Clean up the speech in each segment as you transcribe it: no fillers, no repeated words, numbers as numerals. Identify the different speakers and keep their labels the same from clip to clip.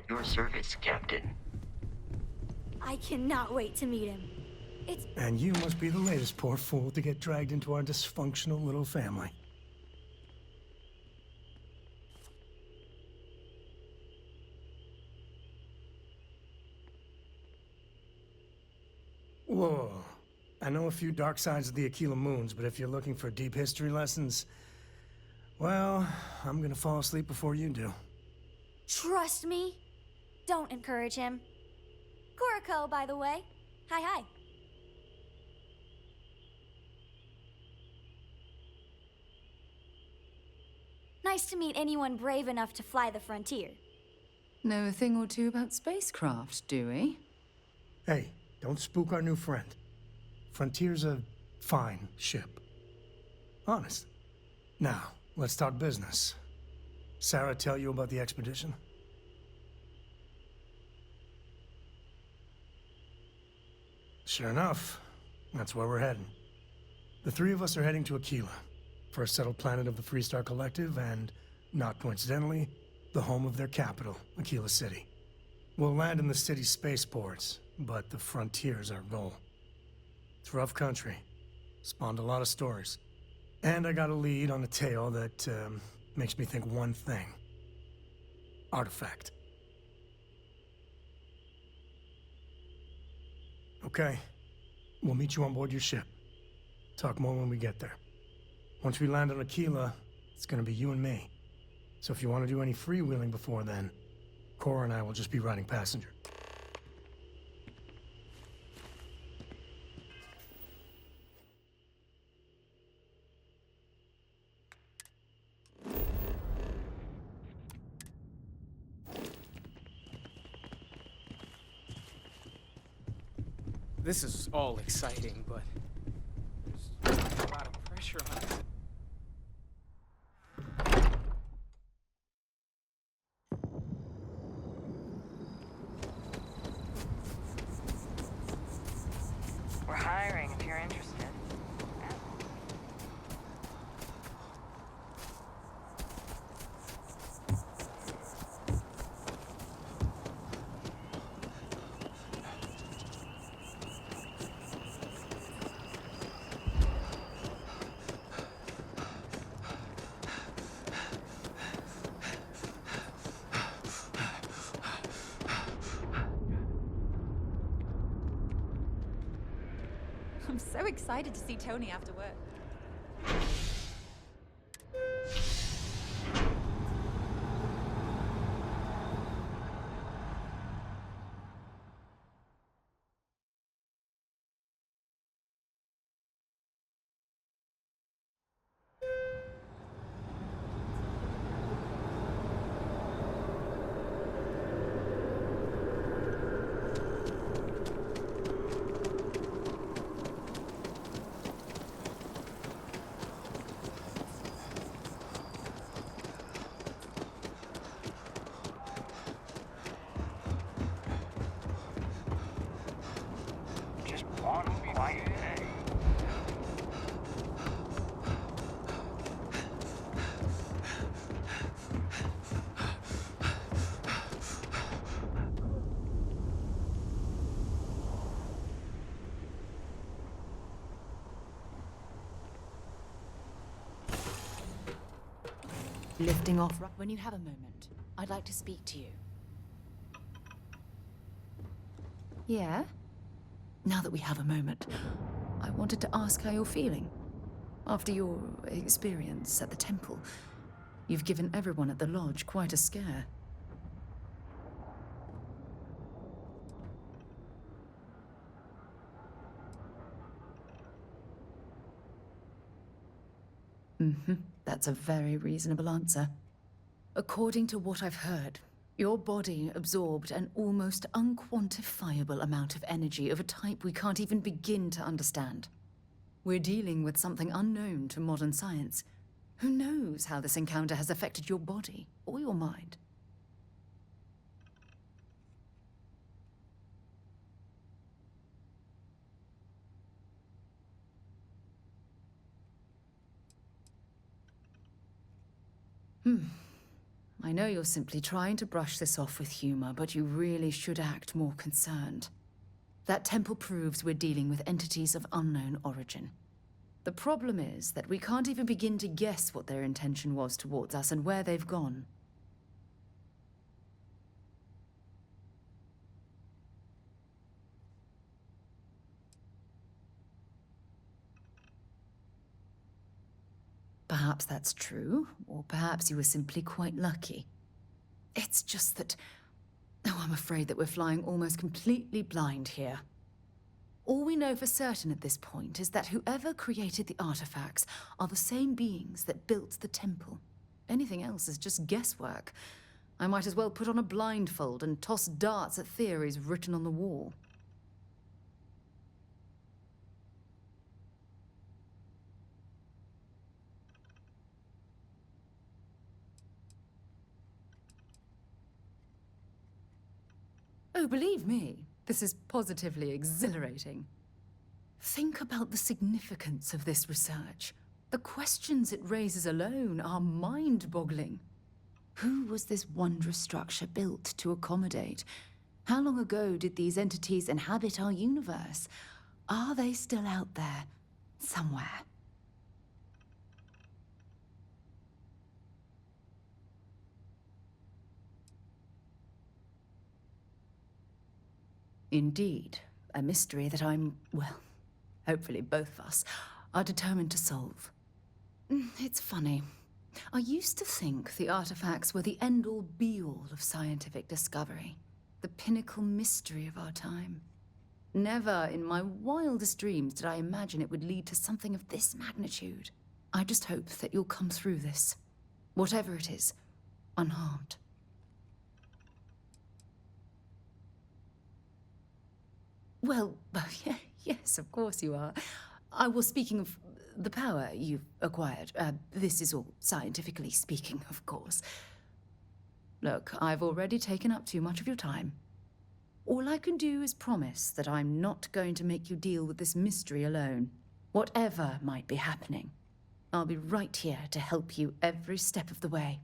Speaker 1: At your service, Captain.
Speaker 2: I cannot wait to meet him.
Speaker 3: And you must be the latest poor fool to get dragged into our dysfunctional little family. Whoa. I know a few dark sides of the Akila moons, but if you're looking for deep history lessons, well, I'm gonna fall asleep before you do.
Speaker 2: Trust me. Don't encourage him. Kuriko, by the way. Hi. Nice to meet anyone brave enough to fly the frontier.
Speaker 4: Know a thing or two about spacecraft, do we?
Speaker 3: Hey, don't spook our new friend. Frontier's a fine ship. Honest. Now, let's talk business. Sarah tell you about the expedition? Sure enough, that's where we're heading. The three of us are heading to Akila, first settled planet of the Freestar Collective, and, not coincidentally, the home of their capital, Akila City. We'll land in the city's spaceports, but the frontier's our goal. It's rough country. Spawned a lot of stories. And I got a lead on a tale that, makes me think one thing. Artifact. Okay. We'll meet you on board your ship. Talk more when we get there. Once we land on Akila, it's gonna be you and me. So if you want to do any freewheeling before then, Cora and I will just be riding passenger.
Speaker 5: This is all exciting, but there's a lot of pressure on it.
Speaker 6: We're hiring if you're interested.
Speaker 7: I'm so excited to see Tony after work.
Speaker 6: Just one quiet day.
Speaker 4: Lifting off when you have a moment. I'd like to speak to you. Yeah? Now that we have a moment, I wanted to ask how you're feeling. After your experience at the temple, you've given everyone at the lodge quite a scare. That's a very reasonable answer. According to what I've heard, your body absorbed an almost unquantifiable amount of energy of a type we can't even begin to understand. We're dealing with something unknown to modern science. Who knows how this encounter has affected your body or your mind? I know you're simply trying to brush this off with humor, but you really should act more concerned. That temple proves we're dealing with entities of unknown origin. The problem is that we can't even begin to guess what their intention was towards us and where they've gone. Perhaps that's true, or perhaps you were simply quite lucky. It's just that... Oh, I'm afraid that we're flying almost completely blind here. All we know for certain at this point is that whoever created the artifacts are the same beings that built the temple. Anything else is just guesswork. I might as well put on a blindfold and toss darts at theories written on the wall. Oh, believe me, this is positively exhilarating. Think about the significance of this research. The questions it raises alone are mind-boggling. Who was this wondrous structure built to accommodate? How long ago did these entities inhabit our universe? Are they still out there, somewhere? Indeed, a mystery that well, hopefully both of us are determined to solve. It's funny. I used to think the artifacts were the end-all be-all of scientific discovery, the pinnacle mystery of our time. Never in my wildest dreams did I imagine it would lead to something of this magnitude. I just hope that you'll come through this, whatever it is, unharmed. Well, yes, of course you are. I was speaking of the power you've acquired. This is all scientifically speaking, of course. Look, I've already taken up too much of your time. All I can do is promise that I'm not going to make you deal with this mystery alone. Whatever might be happening, I'll be right here to help you every step of the way.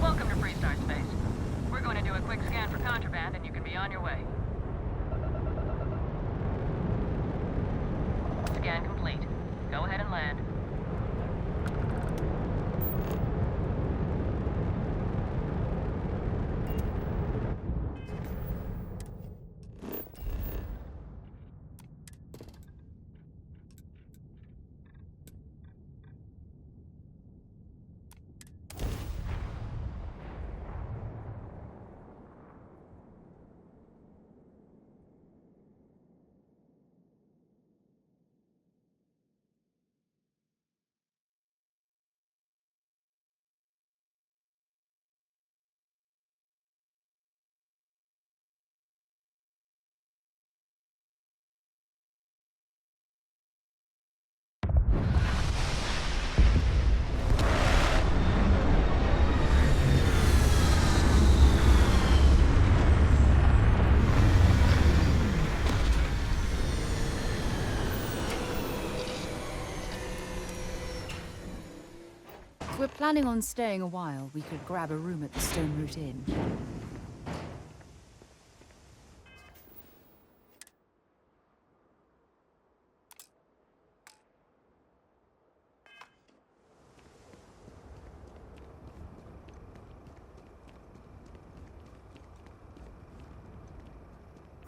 Speaker 6: Welcome to Freestar Space. We're going to do a quick scan for contraband and you can be on your way. Scan complete. Go ahead and land.
Speaker 4: planning on staying a while, we could grab a room at the Stone Root Inn.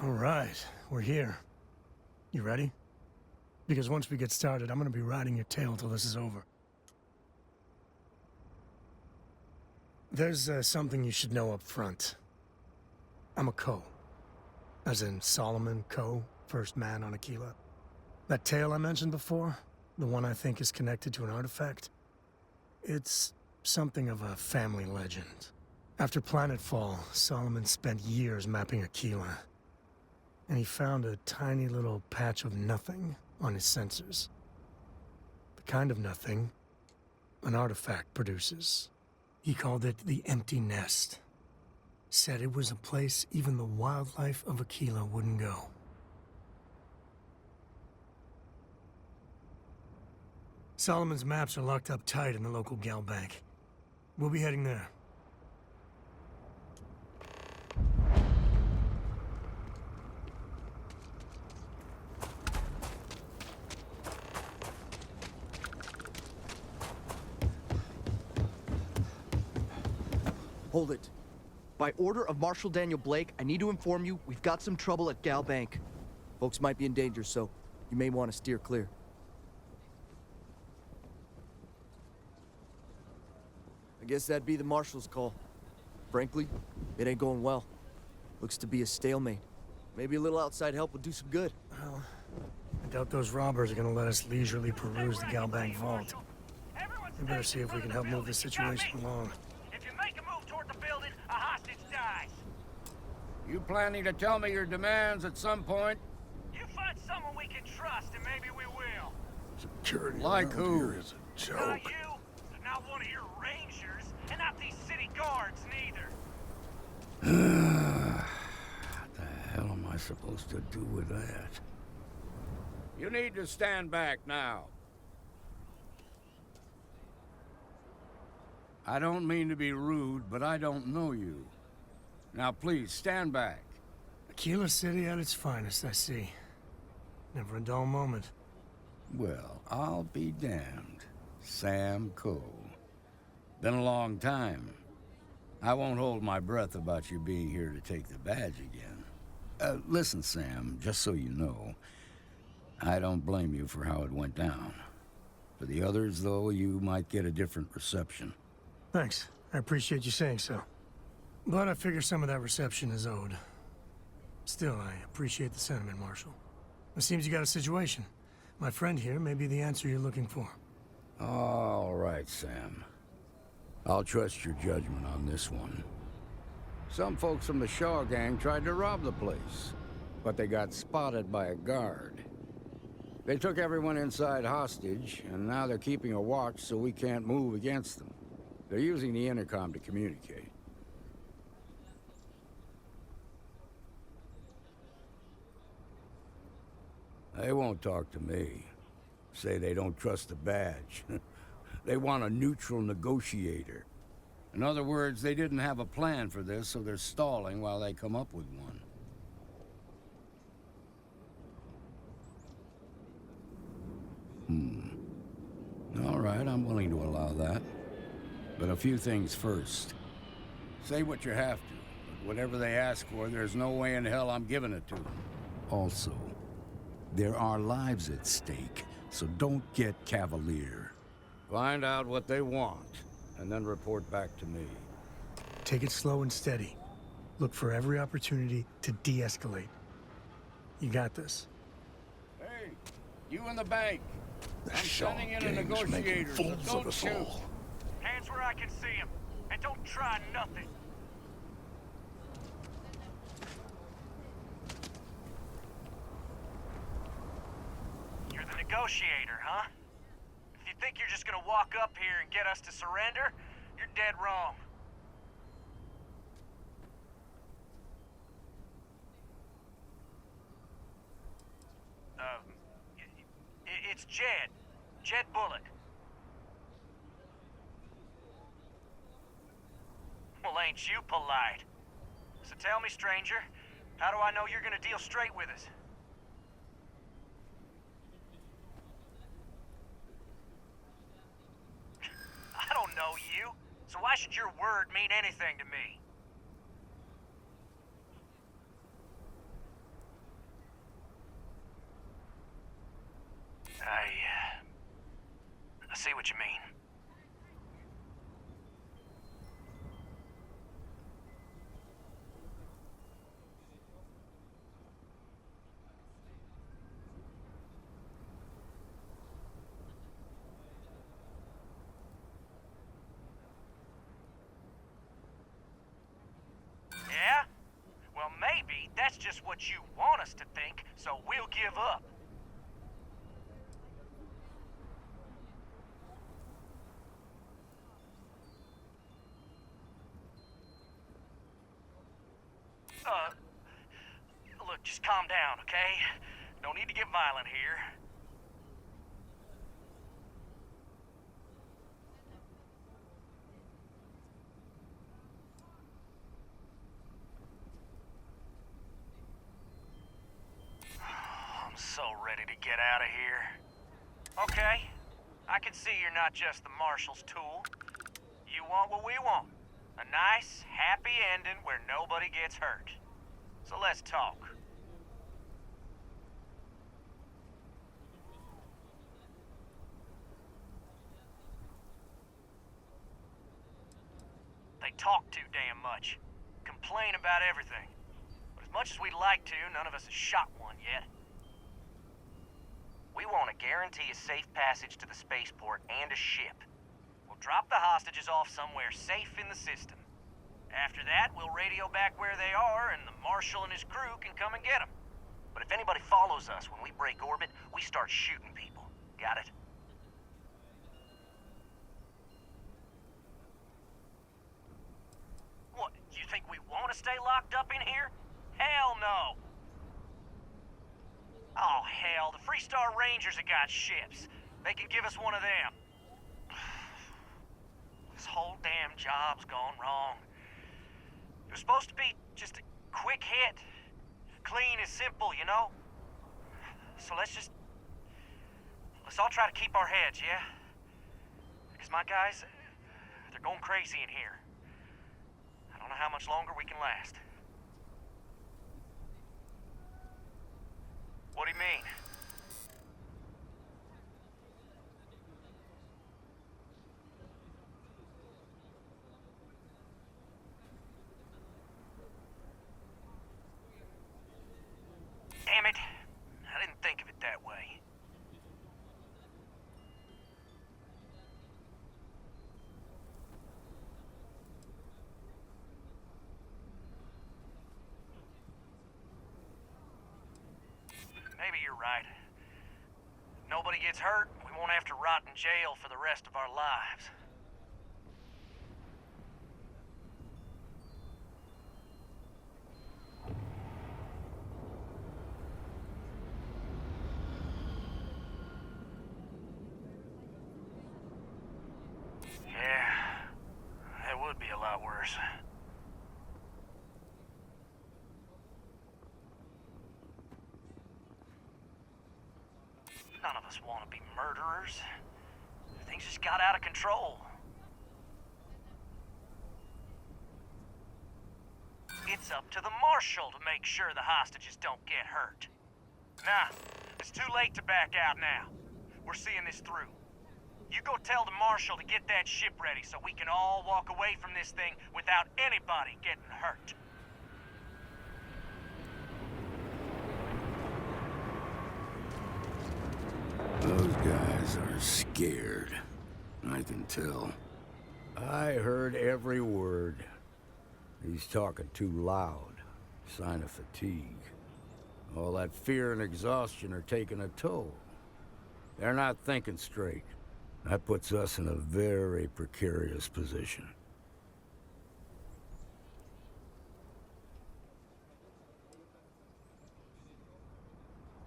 Speaker 3: All right, we're here. You ready? Because once we get started, I'm gonna be riding your tail till this is over. There's something you should know up front. I'm a Coe. As in Solomon Coe, first man on Akila. That tale I mentioned before, the one I think is connected to an artifact, it's something of a family legend. After planetfall, Solomon spent years mapping Akila. And he found a tiny little patch of nothing on his sensors. The kind of nothing an artifact produces. He called it the Empty Nest. Said it was a place even the wildlife of Akila wouldn't go. Solomon's maps are locked up tight in the local gal bank. We'll be heading there.
Speaker 1: Hold it. By order of Marshal Daniel Blake, I need to inform you we've got some trouble at Gal Bank. Folks might be in danger, so you may want to steer clear. I guess that'd be the Marshal's call. Frankly, it ain't going well. Looks to be a stalemate. Maybe a little outside help would do some good.
Speaker 3: Well, I doubt those robbers are gonna let us leisurely peruse the gal bank vault. We better see if we can help move this situation along.
Speaker 8: You planning to tell me your demands at some point?
Speaker 9: You find someone we can trust, and maybe we will.
Speaker 10: Security
Speaker 8: like
Speaker 10: around
Speaker 8: who?
Speaker 10: here is a joke.
Speaker 9: Not you, not one of your rangers, and not these city guards neither.
Speaker 8: What the hell am I supposed to do with that? You need to stand back now. I don't mean to be rude, but I don't know you. Now please, stand back.
Speaker 3: Akila City at its finest, I see. Never a dull moment.
Speaker 8: Well, I'll be damned. Sam Coe. Been a long time. I won't hold my breath about you being here to take the badge again. Listen, Sam, just so you know, I don't blame you for how it went down. For the others, though, you might get a different reception.
Speaker 3: Thanks. I appreciate you saying so. But I figure some of that reception is owed. Still, I appreciate the sentiment, Marshal. It seems you got a situation. My friend here may be the answer you're looking for.
Speaker 8: All right, Sam. I'll trust your judgment on this one. Some folks from the Shaw gang tried to rob the place, but they got spotted by a guard. They took everyone inside hostage, and now they're keeping a watch so we can't move against them. They're using the intercom to communicate. They won't talk to me. Say they don't trust the badge. They want a neutral negotiator. In other words, they didn't have a plan for this, so they're stalling while they come up with one. All right, I'm willing to allow that. But a few things first. Say what you have to, but whatever they ask for, there's no way in hell I'm giving it to them. Also, there are lives at stake, so don't get cavalier. Find out what they want, and then report back to me.
Speaker 3: Take it slow and steady. Look for every opportunity to de-escalate. You got this.
Speaker 8: Hey, you in the bank.
Speaker 10: The
Speaker 8: I'm
Speaker 10: Shaw
Speaker 8: sending in a
Speaker 10: gang's making
Speaker 8: negotiator, so
Speaker 10: fools of
Speaker 8: don't
Speaker 10: us
Speaker 8: shoot.
Speaker 10: all.
Speaker 9: Hands where I can see him, and don't try nothing. You're the negotiator, huh? If you think you're just gonna walk up here and get us to surrender, you're dead wrong. It's Jed. Jed Bullock. ain't you polite? So tell me, stranger, how do I know you're gonna deal straight with us? I don't know you, so why should your word mean anything to me? I see what you mean. Yeah? Well, maybe that's just what you want us to think, so we'll give up. Look, just calm down, okay? No need to get violent here. I'm so ready to get out of here. Okay, I can see you're not just the Marshal's tool. You want what we want. A nice, happy ending where nobody gets hurt. So let's talk. They talk too damn much. Complain about everything. But as much as we'd like to, none of us has shot one yet. We want to guarantee a safe passage to the spaceport and a ship. We'll drop the hostages off somewhere safe in the system. After that, we'll radio back where they are, and the Marshal and his crew can come and get them. But if anybody follows us when we break orbit, we start shooting people. Got it? What, you think we want to stay locked up in here? Hell no! Oh, hell, the Freestar Rangers have got ships. They can give us one of them. This whole damn job's gone wrong. It was supposed to be just a quick hit. Clean and simple, you know? So let's all try to keep our heads, yeah? Because my guys, they're going crazy in here. I don't know how much longer we can last. What do you mean? Damn it. I didn't think of it that way. Maybe you're right. Nobody gets hurt, we won't have to rot in jail for the rest of our lives. Yeah, that would be a lot worse. None of us want to be murderers. Things just got out of control. It's up to the Marshal to make sure the hostages don't get hurt. Nah, it's too late to back out now. We're seeing this through. You go tell the Marshal to get that ship ready so we can all walk away from this thing without anybody getting hurt.
Speaker 8: Those guys are scared. I can tell. I heard every word. He's talking too loud. Sign of fatigue. All that fear and exhaustion are taking a toll. They're not thinking straight. That puts us in a very precarious position.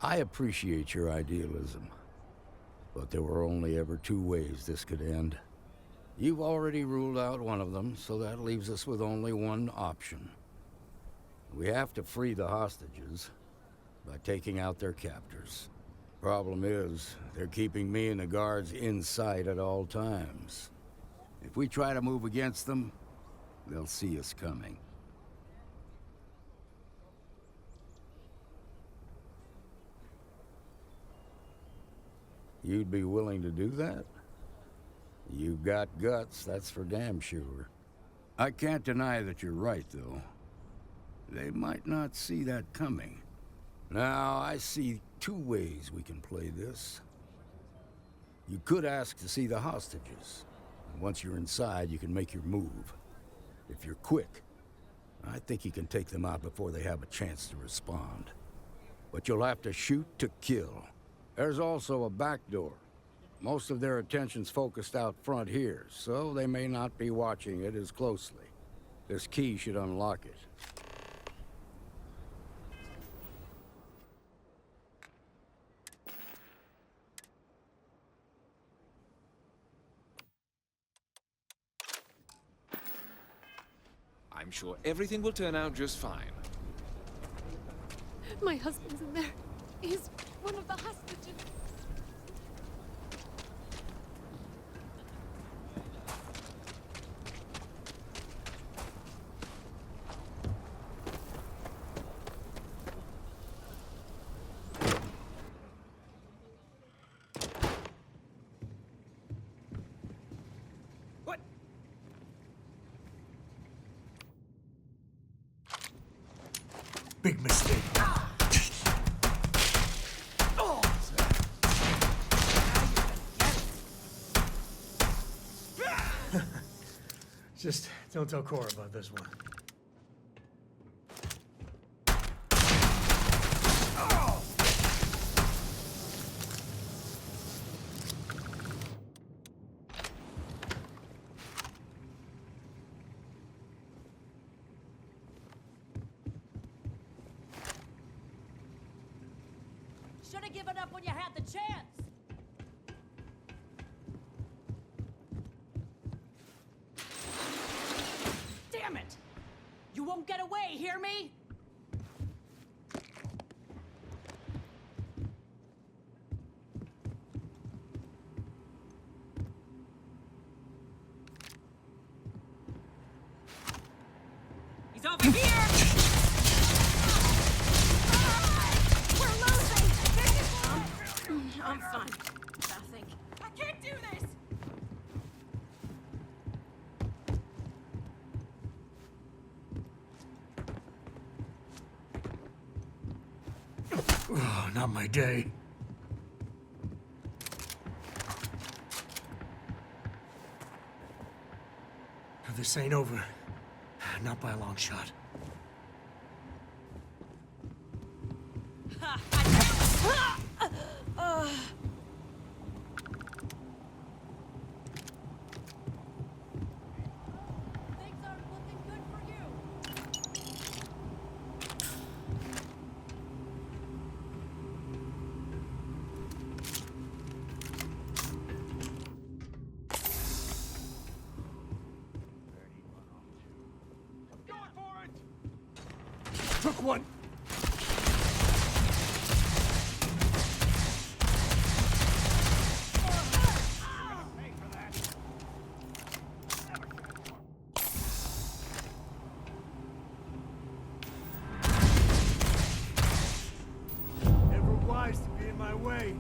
Speaker 8: I appreciate your idealism. But there were only ever two ways this could end. You've already ruled out one of them, so that leaves us with only one option. We have to free the hostages by taking out their captors. Problem is, they're keeping me and the guards in sight at all times. If we try to move against them, they'll see us coming. You'd be willing to do that? You've got guts, that's for damn sure. I can't deny that you're right, though. They might not see that coming. Now, I see two ways we can play this. You could ask to see the hostages. And once you're inside, you can make your move. If you're quick, I think you can take them out before they have a chance to respond. But you'll have to shoot to kill. There's also a back door. Most of their attention's focused out front here, so they may not be watching it as closely. This key should unlock it.
Speaker 11: I'm sure everything will turn out just fine.
Speaker 7: My husband's in there. He's one of the hostages.
Speaker 11: What?
Speaker 3: Big mistake. Just don't tell Cora about this one.
Speaker 6: Should have given up when you had the chance. Damn it! You won't get away, hear me? He's over here!
Speaker 2: We're losing!
Speaker 6: I'm fine. Nothing. I can't do this!
Speaker 3: Oh, not my day. This ain't over. Not by a long shot.
Speaker 6: Things aren't looking good for you.
Speaker 3: Took one! Never wise to be in my way.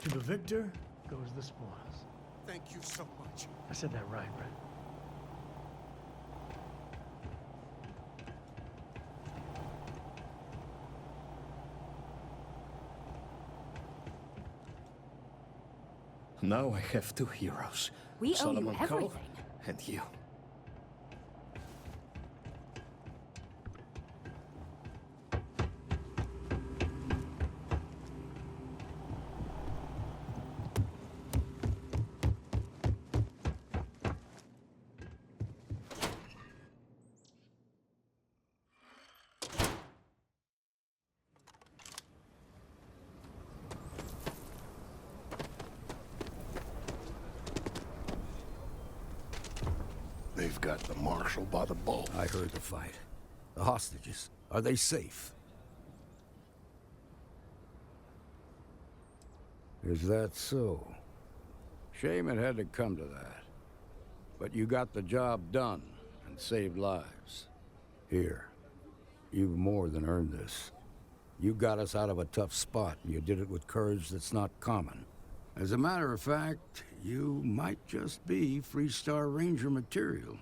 Speaker 3: To the victor goes the spoils.
Speaker 10: Thank you so much.
Speaker 3: I said that right, Brett.
Speaker 10: Now I have two heroes.
Speaker 7: We owe you
Speaker 10: Solomon Coe
Speaker 7: everything.
Speaker 10: and you. got the marshal by the balls.
Speaker 8: I heard the fight. The hostages, are they safe? Is that so? Shame it had to come to that. But you got the job done and saved lives. Here, you've more than earned this. You got us out of a tough spot, and you did it with courage that's not common. As a matter of fact, you might just be Freestar Ranger material.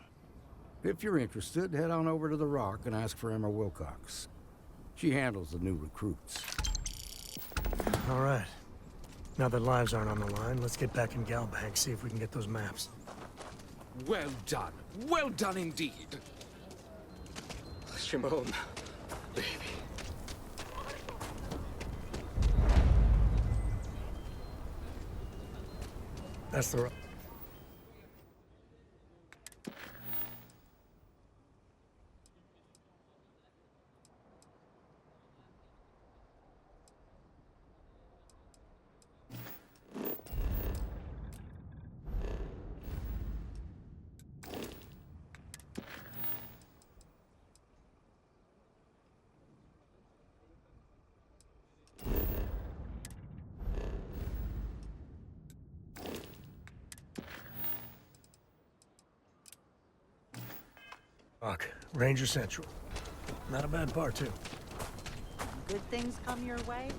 Speaker 8: If you're interested, head on over to the Rock and ask for Emma Wilcox. She handles the new recruits.
Speaker 3: All right. Now that lives aren't on the line, let's get back in Galbank, see if we can get those maps.
Speaker 11: Well done. Well done indeed.
Speaker 10: Shimon, baby.
Speaker 3: That's the... Fuck. Ranger Central. Not a bad part, too.
Speaker 12: Good things come your way?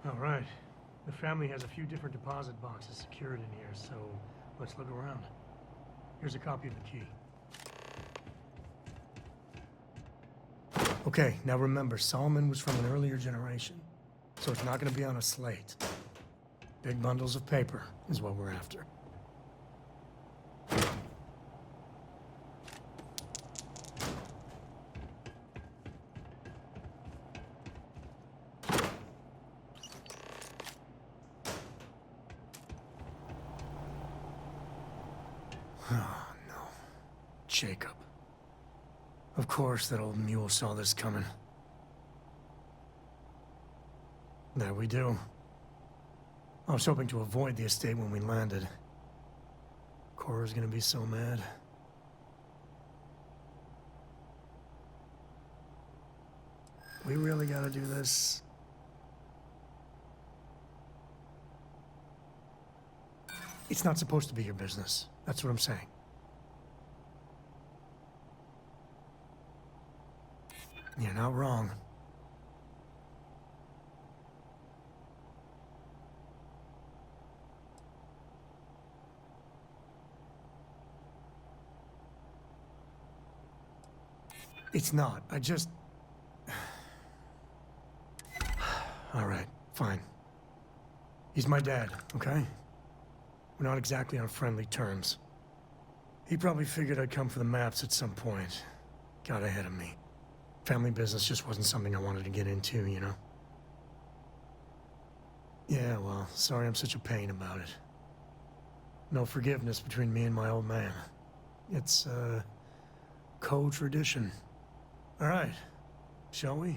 Speaker 3: All right. The family has a few different deposit boxes secured in here, so let's look around. Here's a copy of the key. Okay, now remember, Solomon was from an earlier generation, so it's not going to be on a slate. Big bundles of paper is what we're after. Oh, no. Jacob. Of course that old mule saw this coming. There we do. I was hoping to avoid the estate when we landed. Cora's gonna be so mad. We really gotta do this. It's not supposed to be your business. That's what I'm saying. You're not wrong. It's not. I just... All right, fine. He's my dad, okay? We're not exactly on friendly terms. He probably figured I'd come for the maps at some point. Got ahead of me. Family business just wasn't something I wanted to get into, you know? Yeah, well, sorry I'm such a pain about it. No forgiveness between me and my old man. It's, Coe tradition. All right, shall we?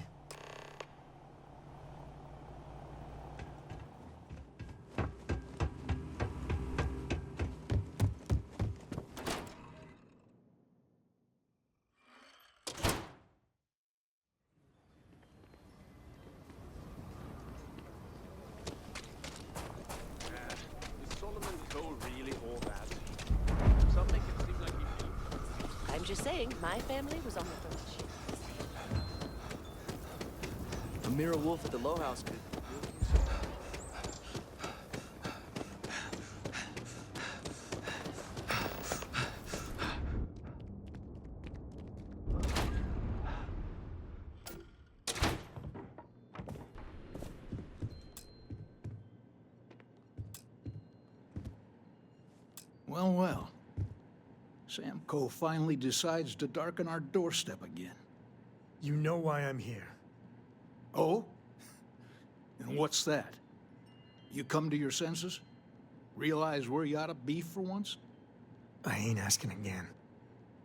Speaker 11: Is Solomon Coe really all that? Some make it seem like he...
Speaker 12: I'm just saying, my family was on the front sheet.
Speaker 1: Amira Wolf at the Low House could...
Speaker 13: Well, well. Sam Coe finally decides to darken our doorstep again.
Speaker 3: You know why I'm here.
Speaker 13: Oh? And what's that? You come to your senses? Realize where you ought to be for once?
Speaker 3: I ain't asking again.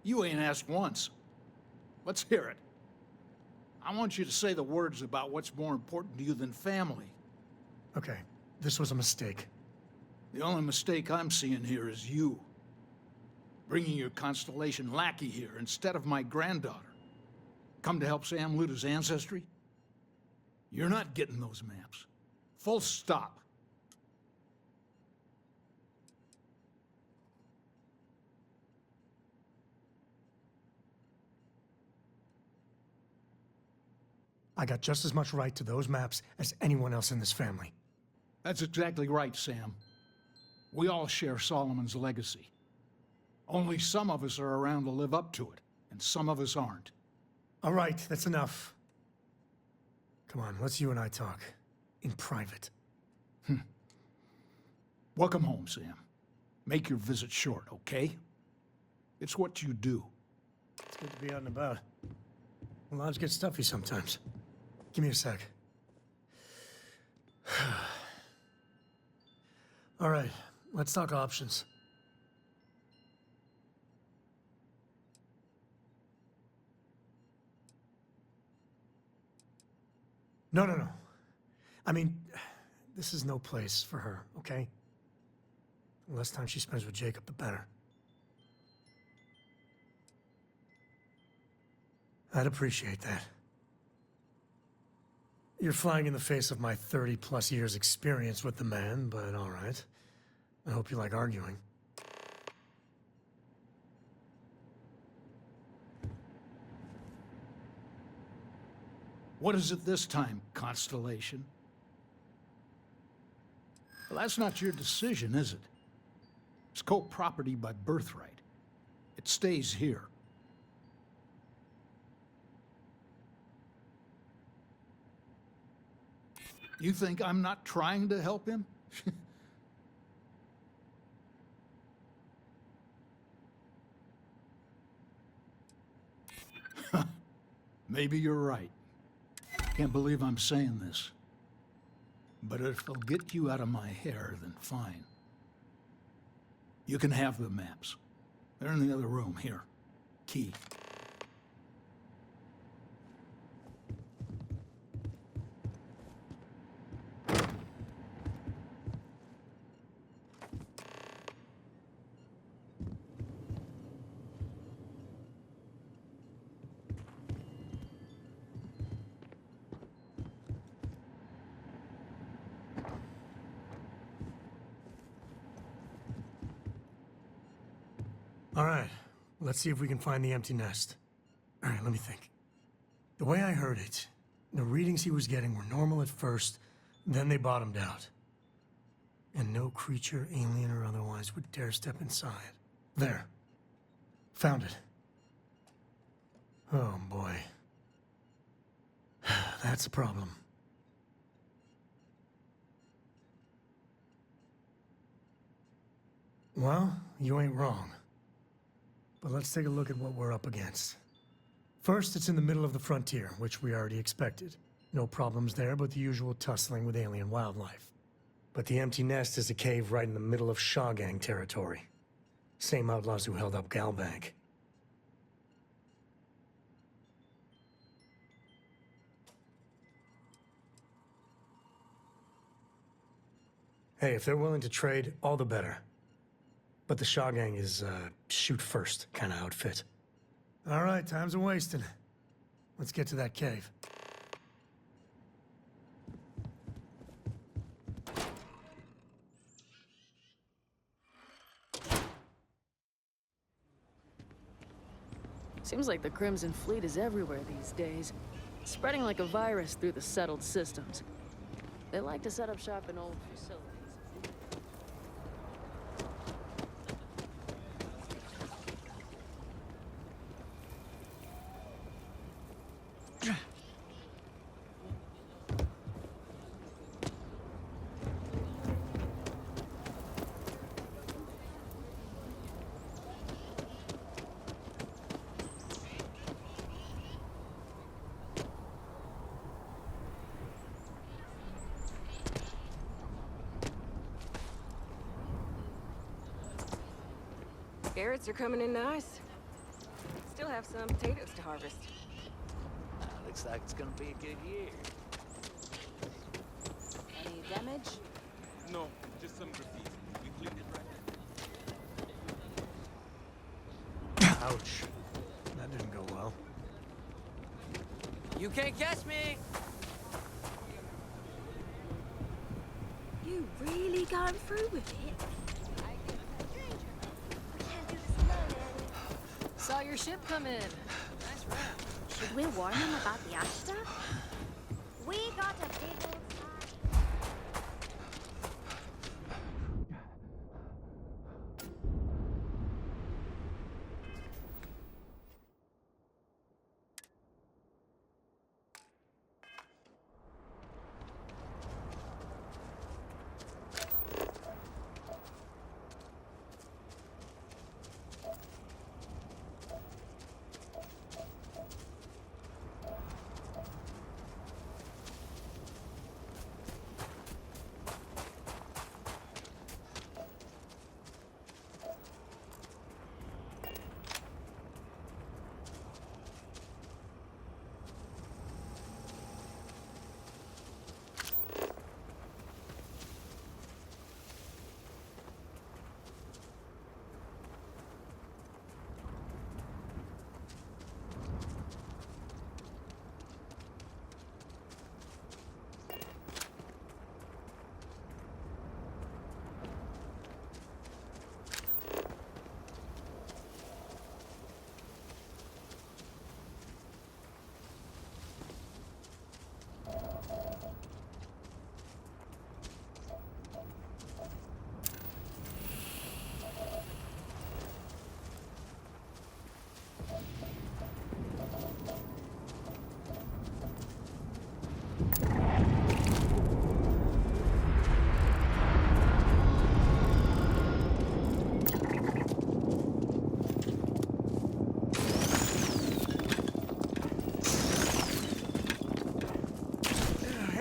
Speaker 13: You ain't asked once. Let's hear it. I want you to say the words about what's more important to you than family.
Speaker 3: Okay, this was a mistake.
Speaker 13: The only mistake I'm seeing here is you. Bringing your Constellation lackey here instead of my granddaughter. Come to help Sam loot his ancestry? You're not getting those maps. Full stop.
Speaker 3: I got just as much right to those maps as anyone else in this family.
Speaker 13: That's exactly right, Sam. We all share Solomon's legacy. Only some of us are around to live up to it, and some of us aren't.
Speaker 3: All right, that's enough. Come on, let's you and I talk. In private.
Speaker 13: Welcome home, Sam. Make your visit short, okay? It's what you do.
Speaker 3: It's good to be out and about. Lives get stuffy sometimes. Give me a sec. All right, let's talk options. No. I mean, this is no place for her, okay? The less time she spends with Jacob, the better. I'd appreciate that. You're flying in the face of my 30-plus years experience with the man, but all right. I hope you like arguing.
Speaker 13: What is it this time, Constellation? Well, that's not your decision, is it? It's co-property by birthright. It stays here. You think I'm not trying to help him? Maybe you're right. Can't believe I'm saying this. But if it'll get you out of my hair, then fine. You can have the maps. They're in the other room, here. Key.
Speaker 3: All right, let's see if we can find the empty nest. All right, let me think. The way I heard it, the readings he was getting were normal at first, then they bottomed out. And no creature, alien or otherwise, would dare step inside. There. Found it. Oh, boy. That's a problem. Well, you ain't wrong. But let's take a look at what we're up against. First, it's in the middle of the frontier, which we already expected. No problems there, but the usual tussling with alien wildlife. But the empty nest is a cave right in the middle of Shaw Gang territory. Same outlaws who held up Galbank. Hey, if they're willing to trade, all the better. But the Shaw Gang is shoot first kind of outfit. All right, time's a wasting. Let's get to that cave.
Speaker 14: Seems like the Crimson Fleet is everywhere these days, spreading like a virus through the settled systems. They like to set up shop in old facilities.
Speaker 6: Carrots are coming in nice. Still have some potatoes to harvest.
Speaker 5: Looks like it's gonna be a good year.
Speaker 7: Any damage?
Speaker 11: No, just some graffiti. We cleaned it right.
Speaker 3: Ouch. That didn't go well.
Speaker 5: You can't catch me!
Speaker 2: You really going through with it?
Speaker 14: Saw your ship come in. Nice run.
Speaker 2: Should we warn him about the ash stuff? We got a big old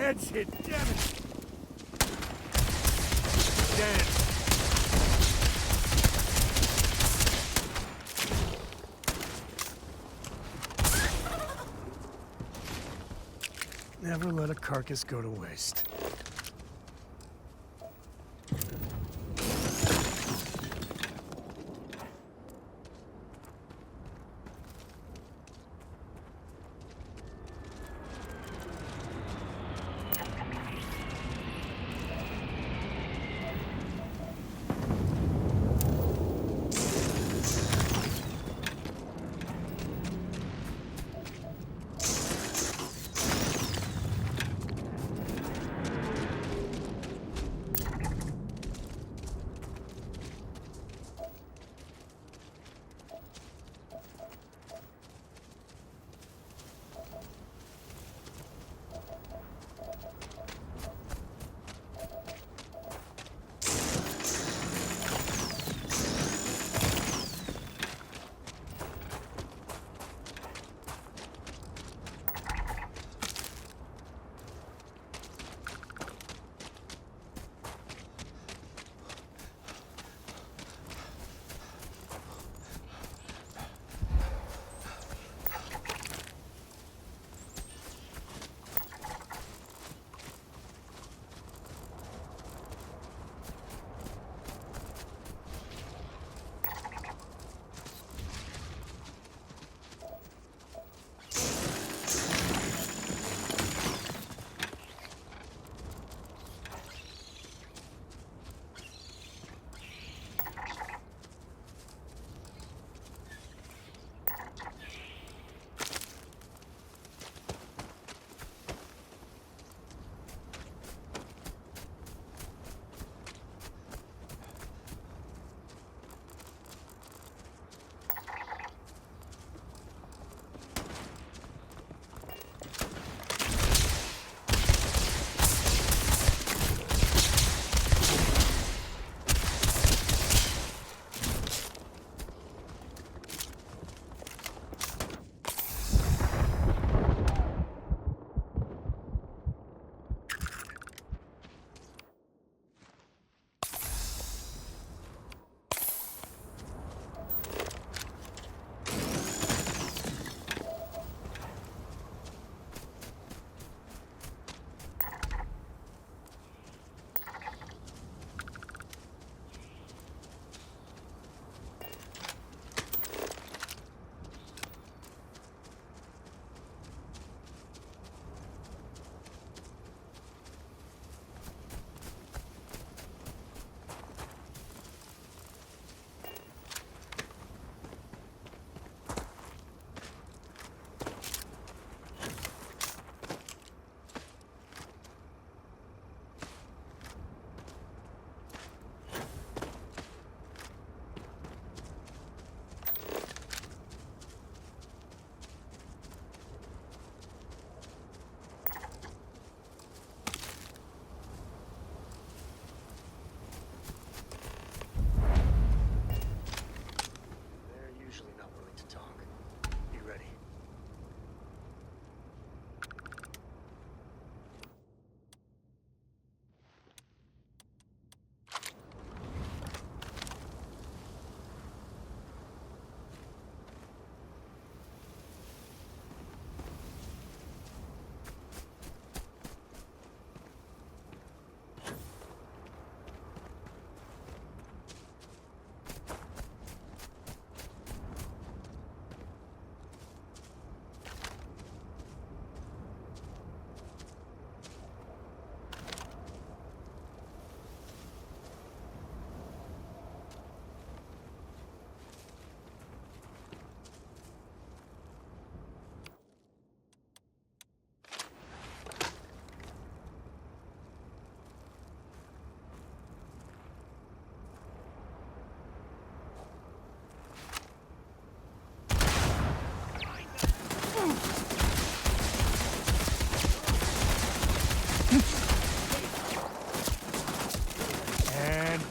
Speaker 3: Head's hit, damn it! Damn. Never let a carcass go to waste.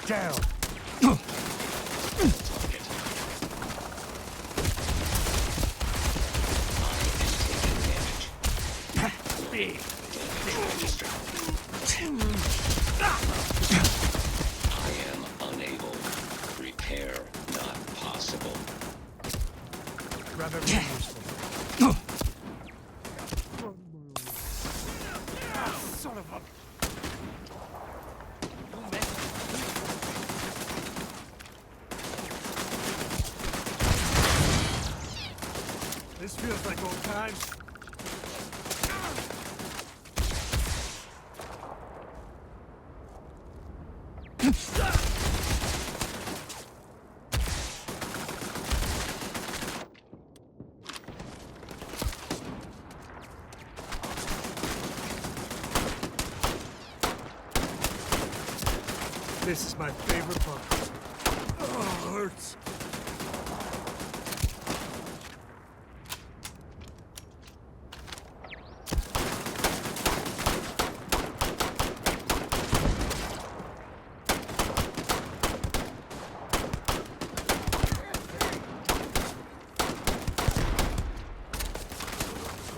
Speaker 3: down.
Speaker 10: Big register. I am unable. Repair not possible.
Speaker 3: Grab everything useful. Son of a... This feels like old times. This is my favorite part. Oh, it hurts.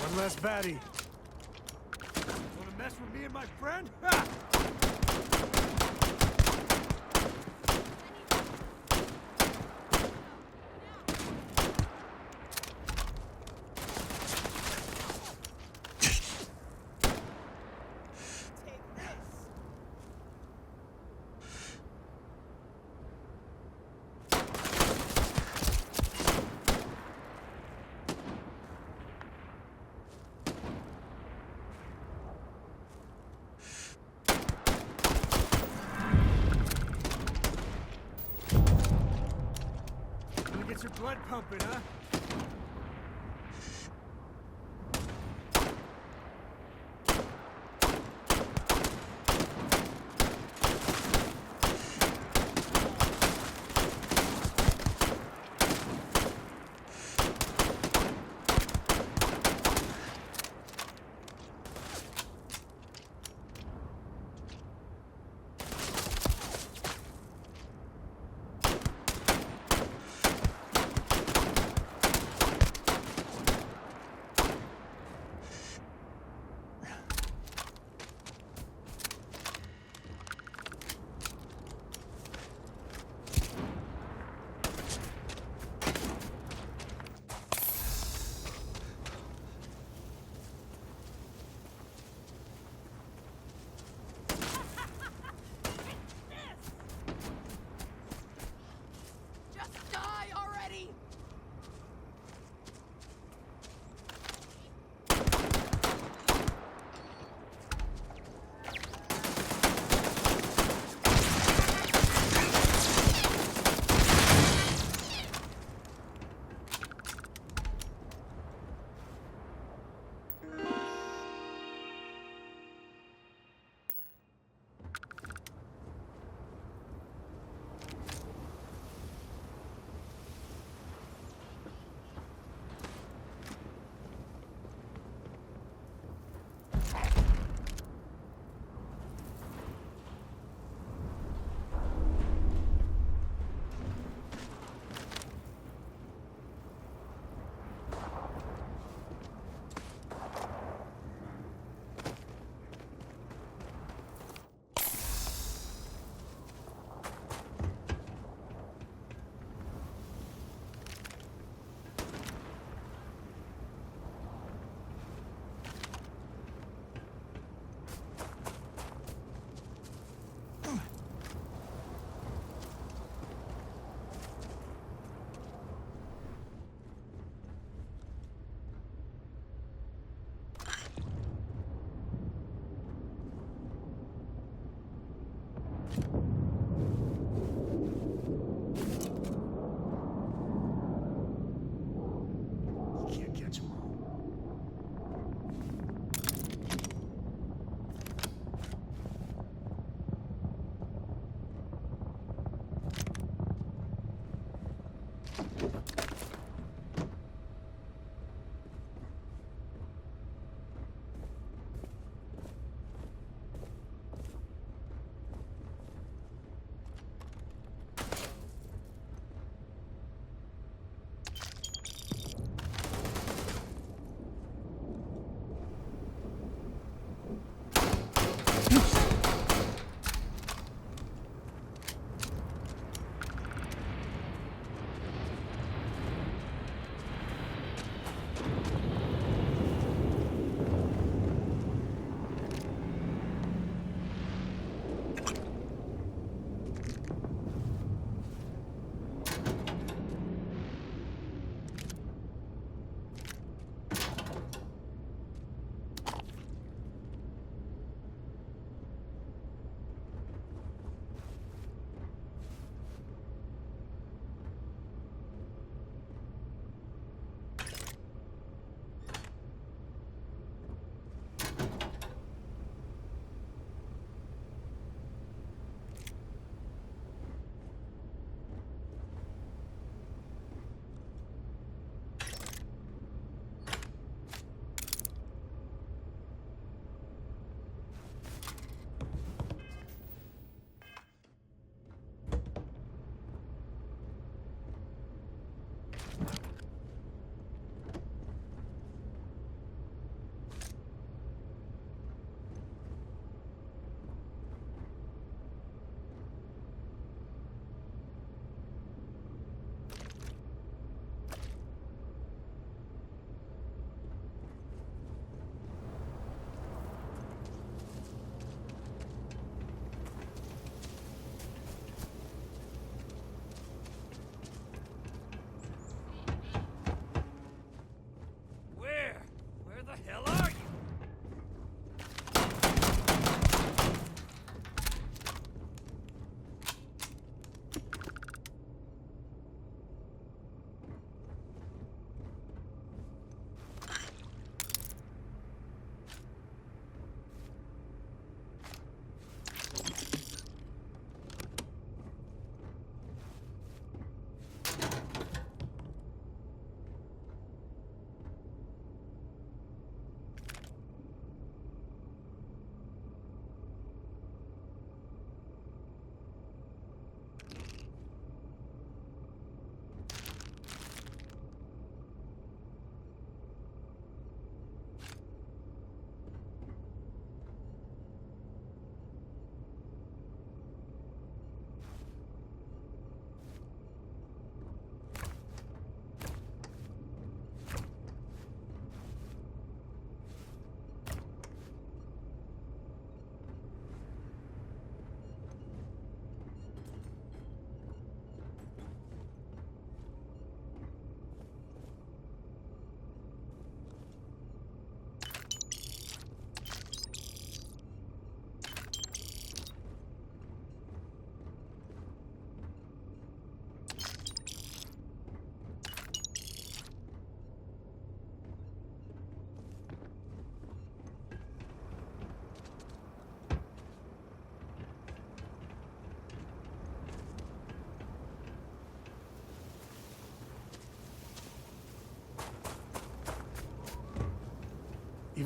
Speaker 3: One less baddie. Wanna mess with me and my friend? Ha! Get your blood pumping, huh?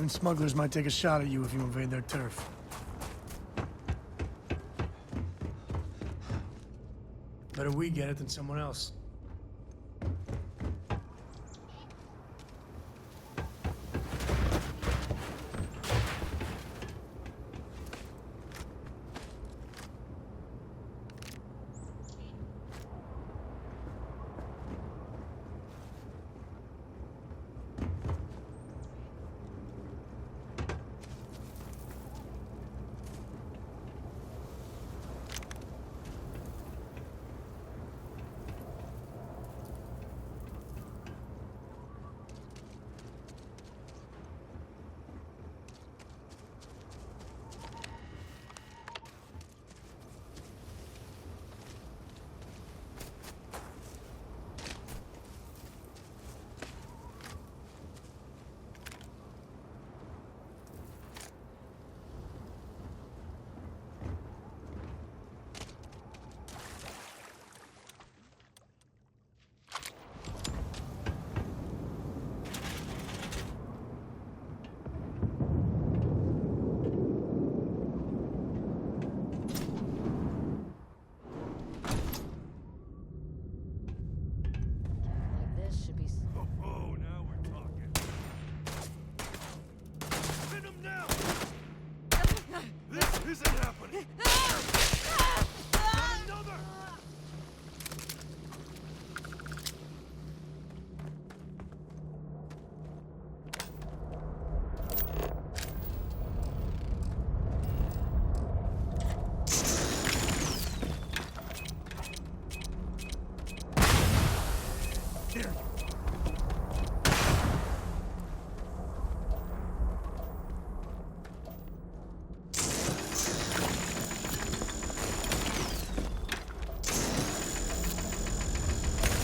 Speaker 3: Even smugglers might take a shot at you if you invade their turf. Better we get it than someone else.
Speaker 14: This should be.
Speaker 11: Oh, now we're talking. Pin him down! This isn't happening! Another!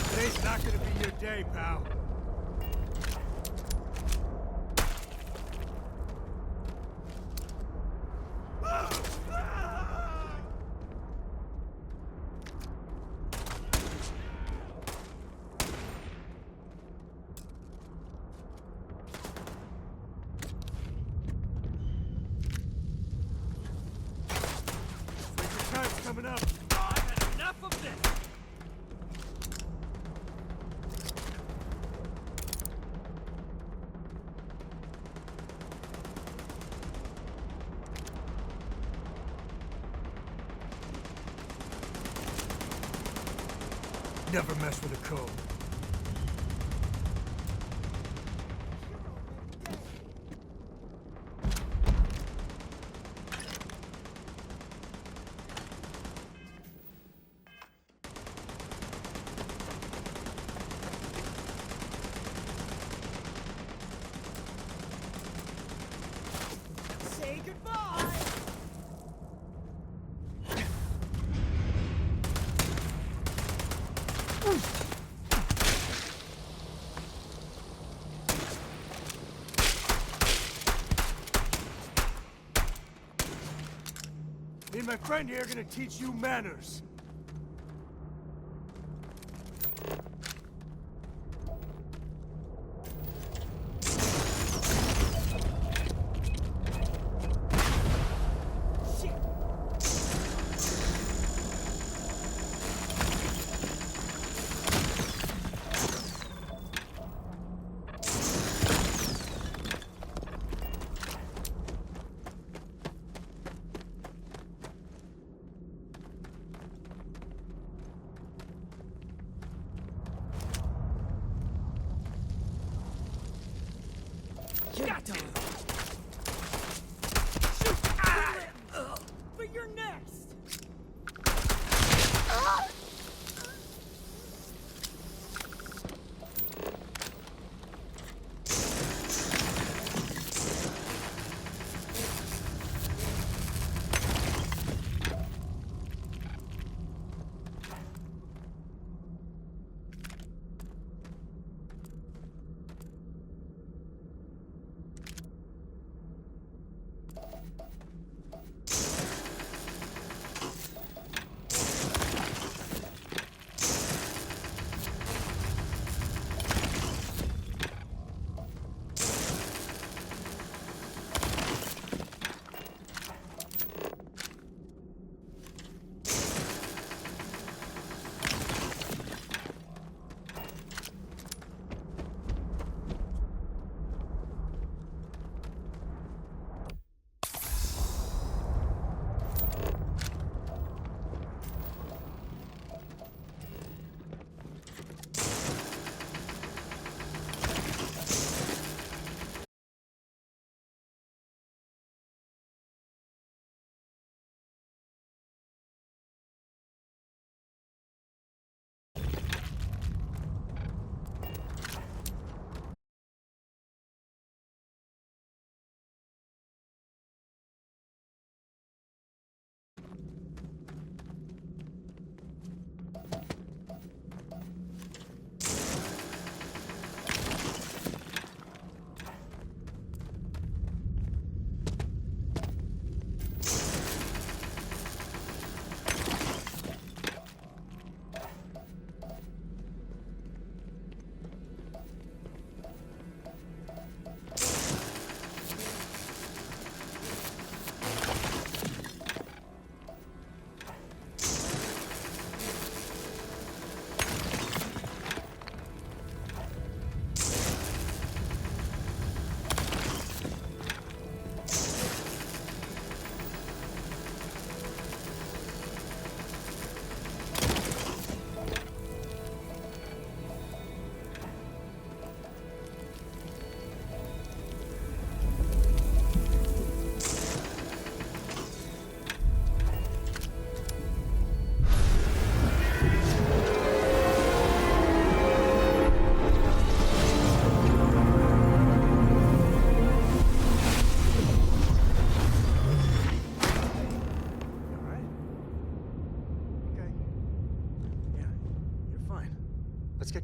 Speaker 11: Today's not gonna be your day, pal. Winter time's coming up. I've had enough of this. Never mess with a code.
Speaker 1: Say goodbye!
Speaker 11: Me and my friend here are gonna teach you manners.
Speaker 1: You're done. Shoot! But you're next!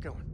Speaker 3: going.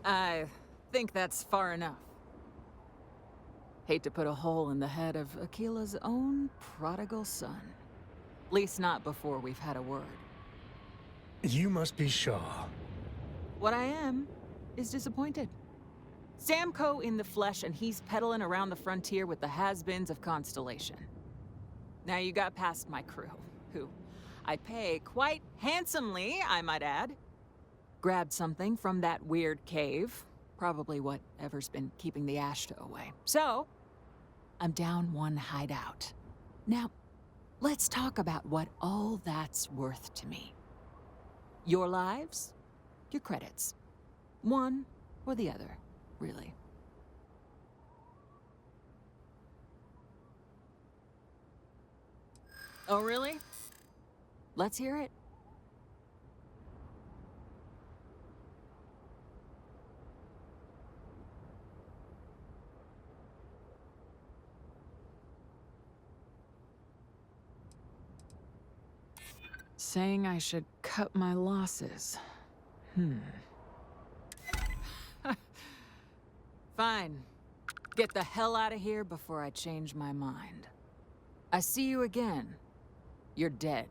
Speaker 14: I think that's far enough. Hate to put a hole in the head of Akila's own prodigal son. At least not before we've had a word.
Speaker 3: You must be Shaw.
Speaker 14: What I am is disappointed. Sam Coe in the flesh, and he's peddling around the frontier with the has-beens of Constellation. Now you got past my crew, who I pay quite handsomely, I might add. Grabbed something from that weird cave. Probably whatever's been keeping the Ashta away. So, I'm down one hideout. Now, let's talk about what all that's worth to me. Your lives, your credits. One or the other, really. Oh, really? Let's hear it. Saying I should cut my losses. Fine. Get the hell out of here before I change my mind. I see you again. You're dead.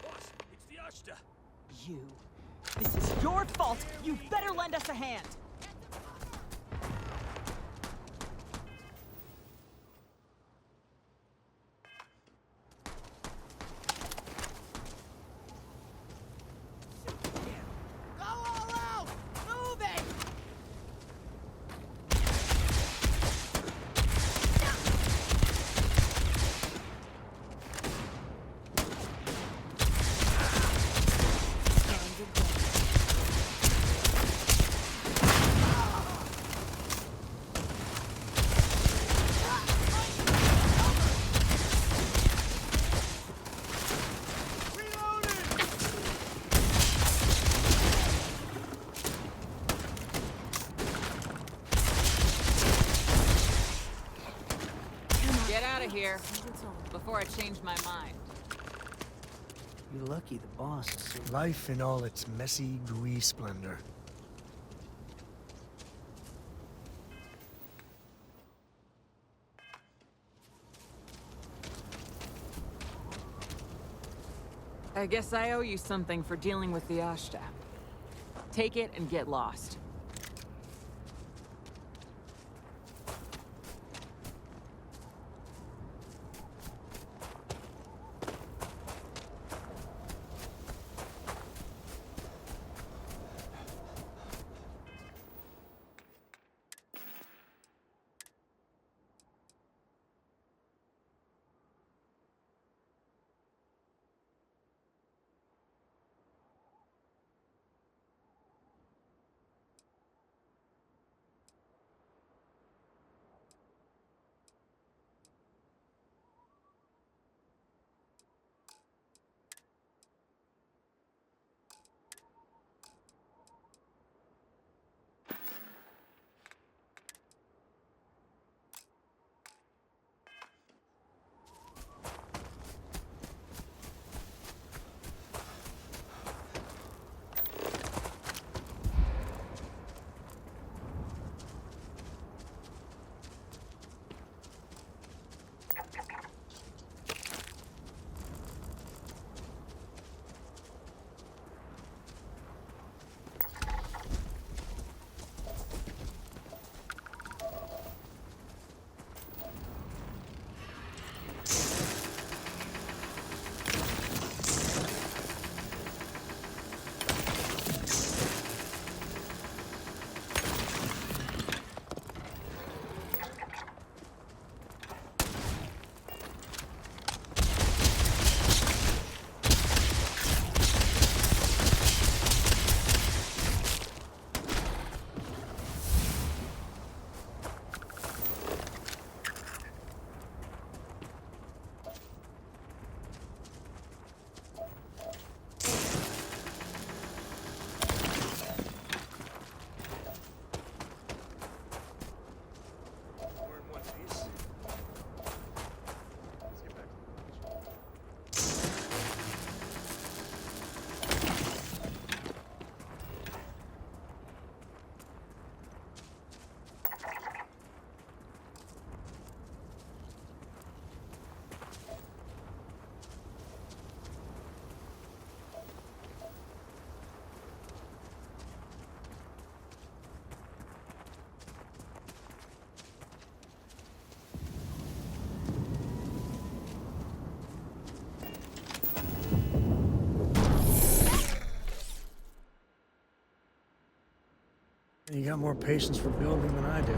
Speaker 15: Boss, it's the Ashta.
Speaker 16: You. This is your fault. You better lend us a hand.
Speaker 14: Here, before I change my mind.
Speaker 1: You're lucky the boss is so...
Speaker 3: Life in all its messy, gooey splendor.
Speaker 14: I guess I owe you something for dealing with the Ashta. Take it and get lost.
Speaker 3: you got more patience for building than I do.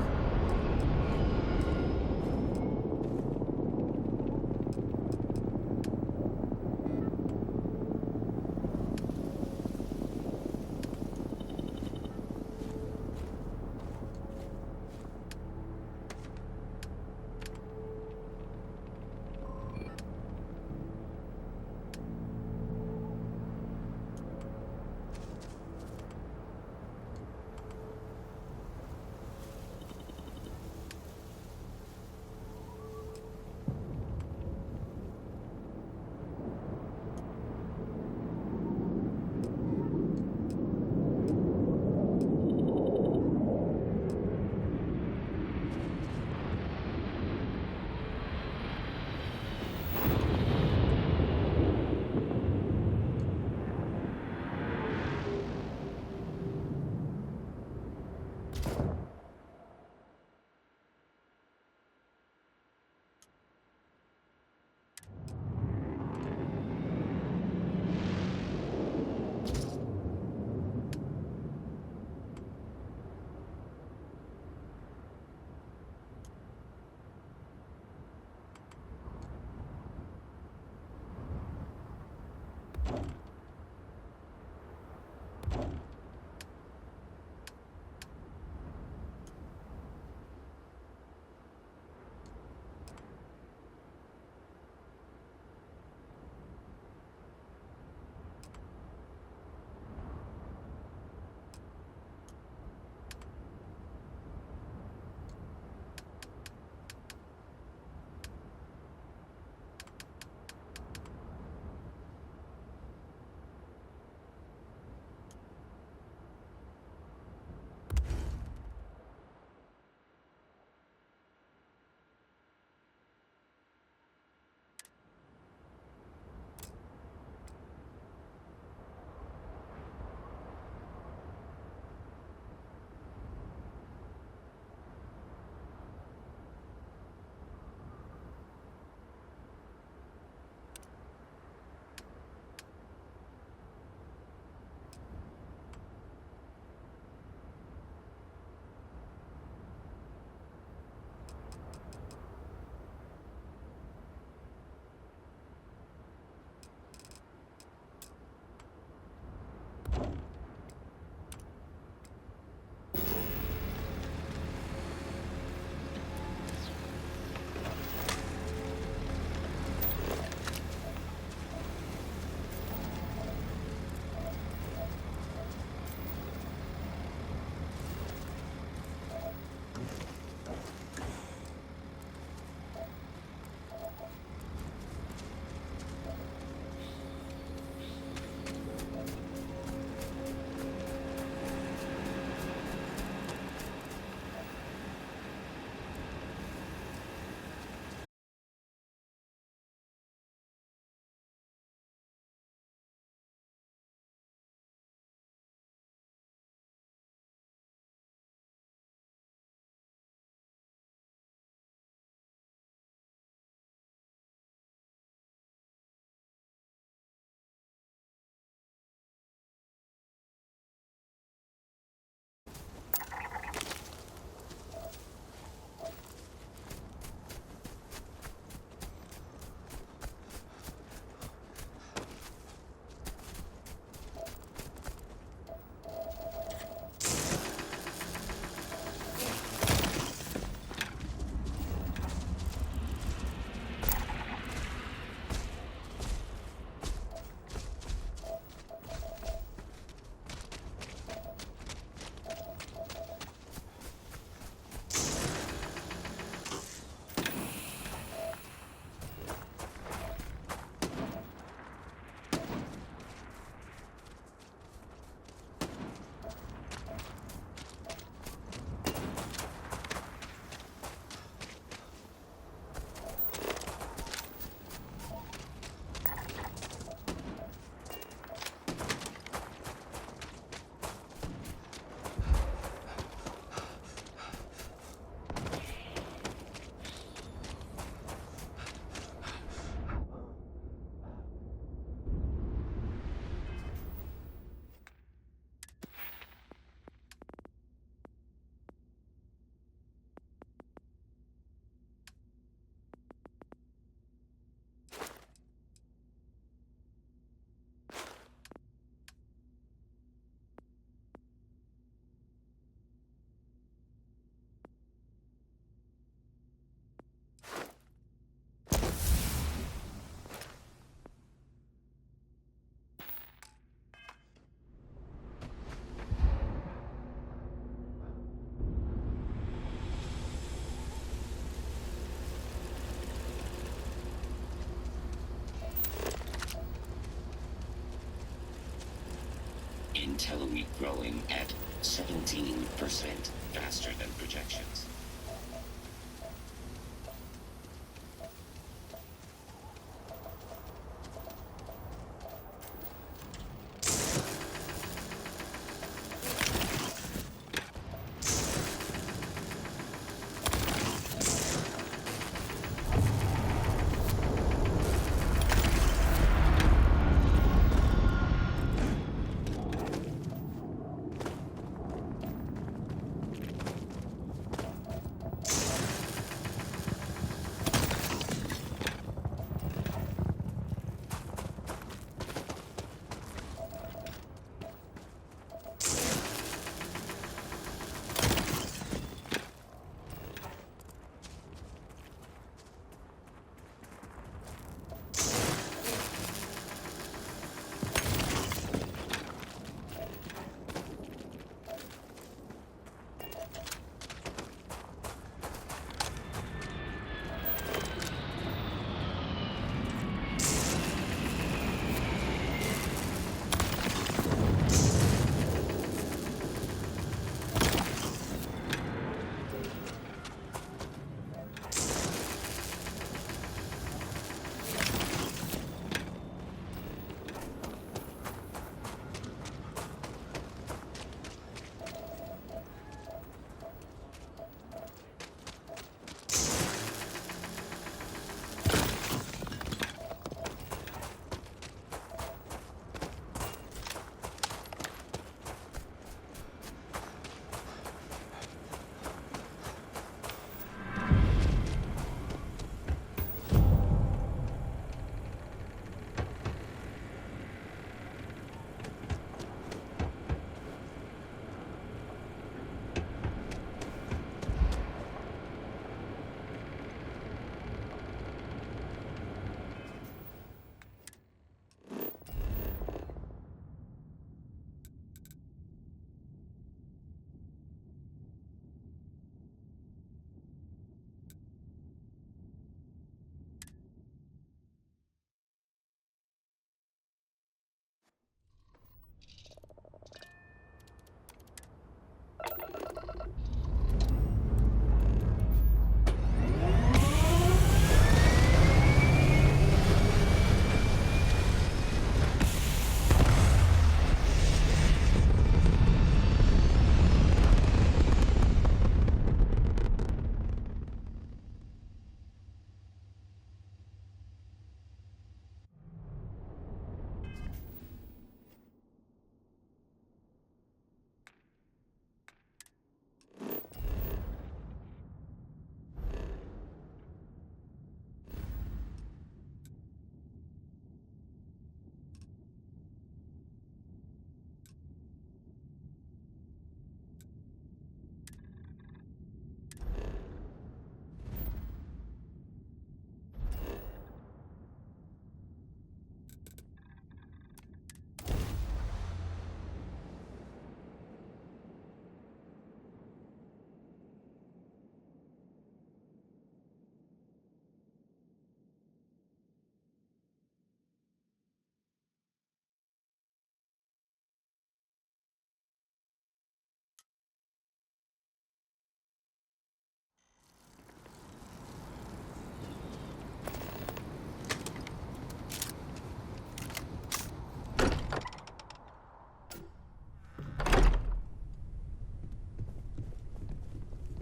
Speaker 10: intel week growing at 17% faster than projections.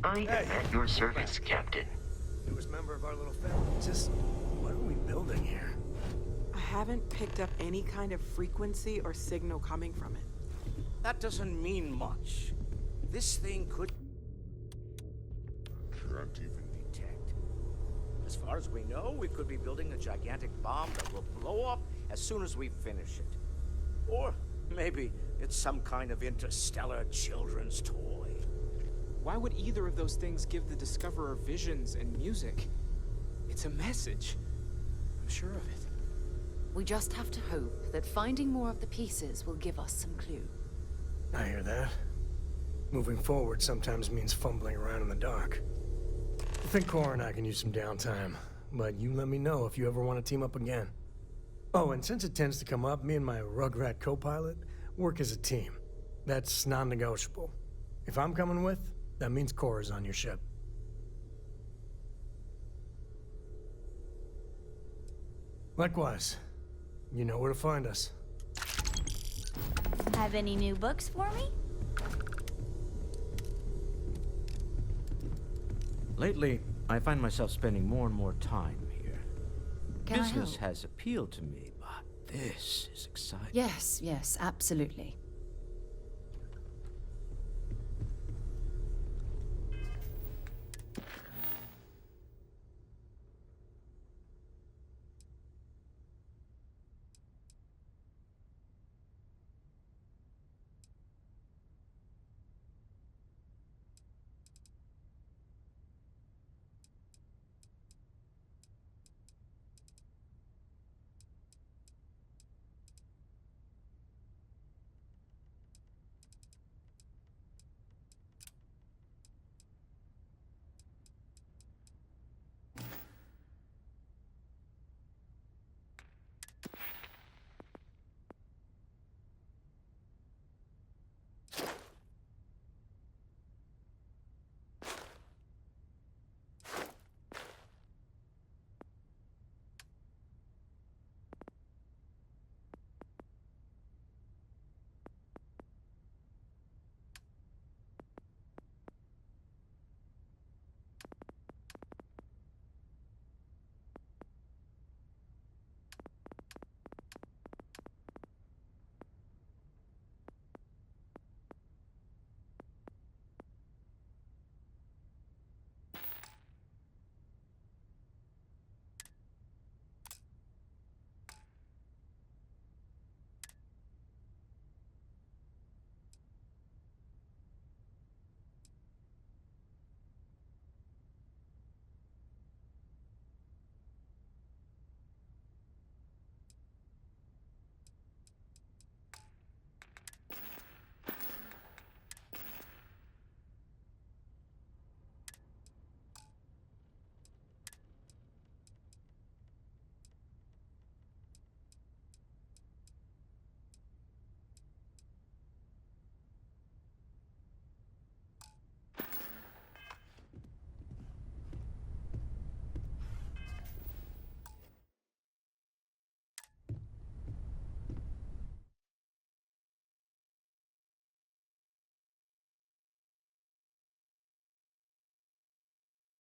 Speaker 17: I am at your service, Captain.
Speaker 3: Newest member of our little family. Just, what are we building here?
Speaker 18: I haven't picked up any kind of frequency or signal coming from it.
Speaker 5: That doesn't mean much. This thing could... can't even detect. As far as we know, we could be building a gigantic bomb that will blow up as soon as we finish it. Or maybe it's some kind of interstellar children's toy.
Speaker 19: Why would either of those things give the Discoverer visions and music? It's a message. I'm sure of it.
Speaker 4: We just have to hope that finding more of the pieces will give us some clue.
Speaker 3: I hear that. Moving forward sometimes means fumbling around in the dark. I think Cora and I can use some downtime, but you let me know if you ever want to team up again. Oh, and since it tends to come up, me and my Rugrat co-pilot work as a team. That's non-negotiable. If I'm coming with, that means Cora's on your ship. Likewise. You know where to find us.
Speaker 2: Have any new books for me?
Speaker 5: Lately, I find myself spending more and more time here.
Speaker 4: Can I
Speaker 5: Business
Speaker 4: help?
Speaker 5: has appealed to me, but this is exciting.
Speaker 4: Yes, absolutely.